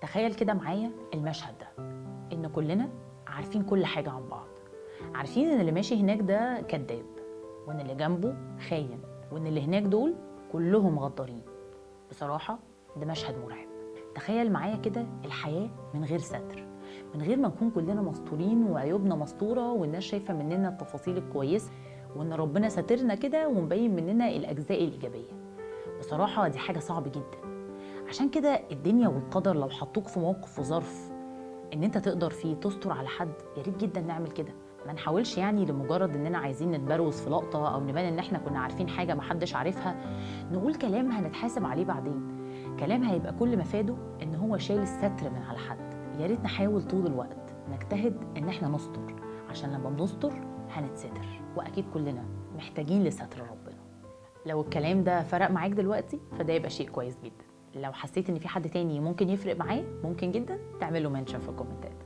تخيل كده معايا المشهد ده، إن كلنا عارفين كل حاجة عن بعض، عارفين إن اللي ماشي هناك ده كذاب، وإن اللي جنبه خاين، وإن اللي هناك دول كلهم غدارين. بصراحة ده مشهد مرعب. تخيل معايا كده الحياة من غير ستر، من غير ما نكون كلنا مستورين وعيوبنا مستورة والناس شايفة مننا التفاصيل الكويسة، وإن ربنا ساترنا كده ومبين مننا الأجزاء الإيجابية. بصراحة دي حاجة صعبة جدا. عشان كده الدنيا والقدر لو حطوك في موقف وظرف ان انت تقدر فيه تستر على حد، يا ريت جدا نعمل كده. ما نحاولش يعني لمجرد اننا عايزين نتبروز في لقطه او نبان ان احنا كنا عارفين حاجه محدش عارفها، نقول كلام هنتحاسب عليه بعدين، كلام هيبقى كل مفاده ان هو شايل الستر من على حد. يا ريت نحاول طول الوقت نجتهد ان احنا نستر، عشان لما بنستر هنتستر، واكيد كلنا محتاجين لستر ربنا. لو الكلام ده فرق معاك دلوقتي فده يبقى شيء كويس جدا. لو حسيت ان في حد تاني ممكن يفرق معاه، ممكن جدا تعمله منشن في الكومنتات.